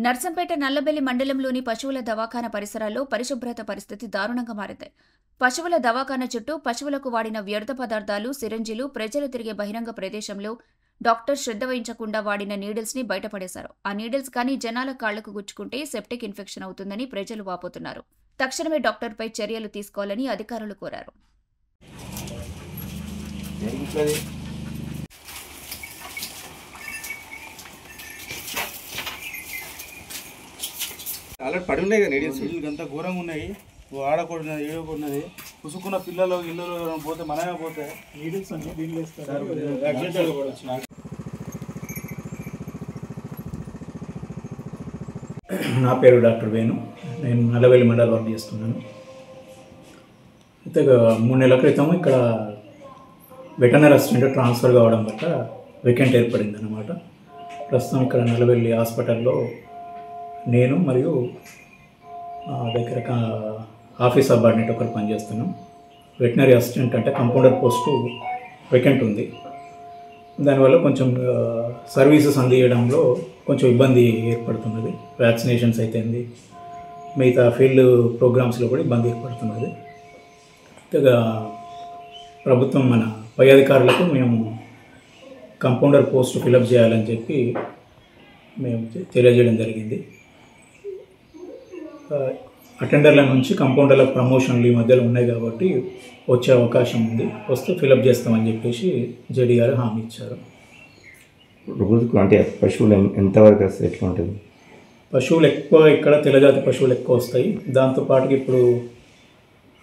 నర్సంపేట నల్లబెల్లి మండలంలోని పశువుల దవాఖాన పరిసరాల్లో పరిశుభ్రత పరిస్థితి దారుణంగా మారింది. పశువుల దవాఖాన చుట్టూ పశువులకు వాడిన వ్యర్థ పదార్థాలు, సిరంజిలు ప్రజలు తిరిగే బహిరంగ ప్రదేశంలో డాక్టర్ శ్రద్ధ వహించకుండా వాడిన నీడిల్స్ ని బయటపడేశారు. ఆ నీడిల్స్ కానీ జనాల కాళ్లకు గుచ్చుకుంటే సెప్టిక్ ఇన్ఫెక్షన్ అవుతుందని ప్రజలు వాపోతున్నారు. తక్షణమే డాక్టర్పై చర్యలు తీసుకోవాలని అధికారులు కోరారు. అలా పడి ఉన్నాయి కదా నీడిల్స్ అంతా ఘోరంగా ఉన్నాయి. ఆడకూడదు ఏడకూడదు పుసుకున్న పిల్లలు ఇల్లు పోతే మనమే పోతే నీడిల్స్ అన్ని దీనిలో ఇస్తారు. నా పేరు డాక్టర్ వేణు. నేను నల్లబెల్లి మండలం వర్క్ చేస్తున్నాను. అయితే 3 నెలల క్రితం ఇక్కడ వెటర్నరీ అసిస్టెంట్ ట్రాన్స్ఫర్ కావడం వల్ల వేకెంట్ ఏర్పడింది అన్నమాట. ప్రస్తుతం ఇక్కడ నల్లబెల్లి హాస్పిటల్లో నేను మరియు దగ్గర ఆఫీస్ సబార్డినేట్ ఒకరు పనిచేస్తున్నాం. వెటర్నరీ అసిస్టెంట్ అంటే కంపౌండర్ పోస్టు వేకెంట్ ఉంది. దానివల్ల కొంచెం సర్వీసెస్ అందించడంలో కొంచెం ఇబ్బంది ఏర్పడుతున్నది. వ్యాక్సినేషన్స్ అయితేంది, మిగతా ఫీల్డ్ ప్రోగ్రామ్స్లో కూడా ఇబ్బంది ఏర్పడుతున్నది. ఇక ప్రభుత్వం మన పై అధికారులకు మేము కంపౌండర్ పోస్ట్ ఫిలప్ చేయాలని చెప్పి మేము తెలియజేయడం జరిగింది. అటెండర్ల నుంచి కంపౌండర్ల ప్రమోషన్లు ఈ మధ్యలో ఉన్నాయి కాబట్టి వచ్చే అవకాశం ఉంది, వస్తే ఫిలప్ చేస్తామని చెప్పేసి జేడీ గారు హామీ ఇచ్చారు. రోజుకు అంటే పశువులు ఎంతవరకు వస్తాయి, ఎట్లా ఉంటుంది? పశువులు ఎక్కువ ఇక్కడ తెల్లజాతి పశువులు ఎక్కువ వస్తాయి. దాంతోపాటుగా ఇప్పుడు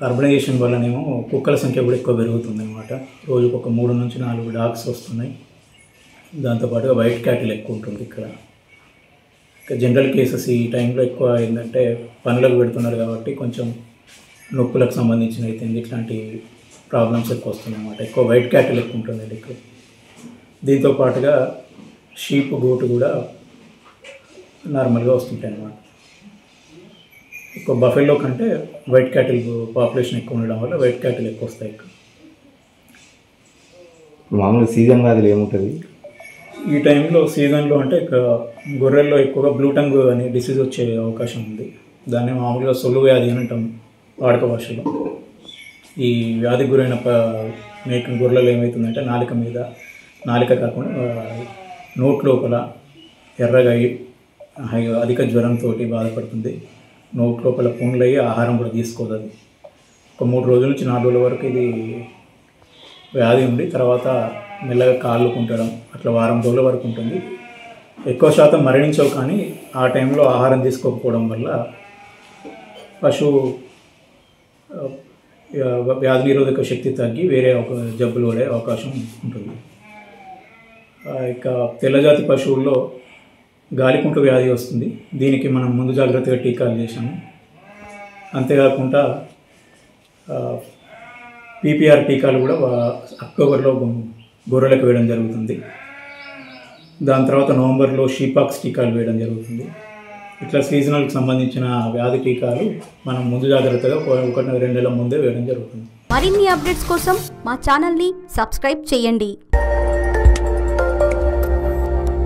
అర్బనైజేషన్ వల్లనేమో కుక్కల సంఖ్య కూడా ఎక్కువ పెరుగుతుంది అన్నమాట. రోజుకు ఒక 3 నుంచి 4 డాగ్స్ వస్తున్నాయి. దాంతోపాటుగా వైట్ క్యాటిల్ ఎక్కువ ఉంటుంది ఇక్కడ. జనరల్ కేసెస్ ఈ టైంలో ఎక్కువ ఏంటంటే పనులకు పెడుతున్నారు కాబట్టి కొంచెం నొప్పులకు సంబంధించిన అయితే ఇట్లాంటి ప్రాబ్లమ్స్ ఎక్కువ వస్తున్నాయి అన్నమాట. ఎక్కువ వైట్ క్యాటిల్ ఎక్కువ ఉంటుంది ఇక్కడ. దీంతో పాటుగా షీప్, గోటు కూడా నార్మల్గా వస్తుంటాయి అన్నమాట. ఎక్కువ బఫెల్లో కంటే వైట్ క్యాటిల్ పాపులేషన్ ఎక్కువ ఉండడం వల్ల వైట్ క్యాటిల్ ఎక్కువ వస్తాయి ఇక్కడ. మామూలుగా సీజన్ వ్యాధులు ఏముంటుంది ఈ టైంలో? సీజన్లో అంటే ఇక గొర్రెల్లో ఎక్కువగా బ్లూ టంగ్ అనే డిసీజ్ వచ్చే అవకాశం ఉంది. దాన్ని మామూలుగా సొల్లు వ్యాధి అని అంటాం వాడుక భాషలో. ఈ వ్యాధికి గురైన గొర్రెలు ఏమవుతుందంటే నాలిక కాకుండా నోట్ లోపల ఎర్రగా అధిక జ్వరంతో బాధపడుతుంది. నోట్ లోపల పుండ్లు అయ్యి ఆహారం కూడా తీసుకోదు. అది ఒక 3 రోజుల నుంచి 4 రోజుల వరకు ఇది వ్యాధి ఉండి తర్వాత మెల్లగా కాళ్ళు కుంటడం అట్లా వారం రోజుల వరకు ఉంటుంది. ఎక్కువ శాతం మరణించవు, కానీ ఆ టైంలో ఆహారం తీసుకోకపోవడం వల్ల పశువు వ్యాధి నిరోధక శక్తి తగ్గి వేరే ఒక జబ్బులు పడే అవకాశం ఉంటుంది. ఇక తెల్లజాతి పశువుల్లో గాలికుంటు వ్యాధి వస్తుంది. దీనికి మనం ముందు జాగ్రత్తగా టీకాలు చేశాము. అంతేకాకుండా పీపీఆర్ టీకాలు కూడా అక్టోబర్లో గొర్రెలకు వేయడం జరుగుతుంది. దాని తర్వాత నవంబర్లో షీపాక్స్ టీకాలు వేయడం జరుగుతుంది. ఇట్లా సీజనల్కి సంబంధించిన వ్యాధి టీకాలు మనం ముందు జాగ్రత్తగా 1-2 నెలల ముందే వేయడం జరుగుతుంది. మరిన్ని అప్డేట్స్ కోసం మా ఛానల్ని సబ్స్క్రైబ్ చేయండి.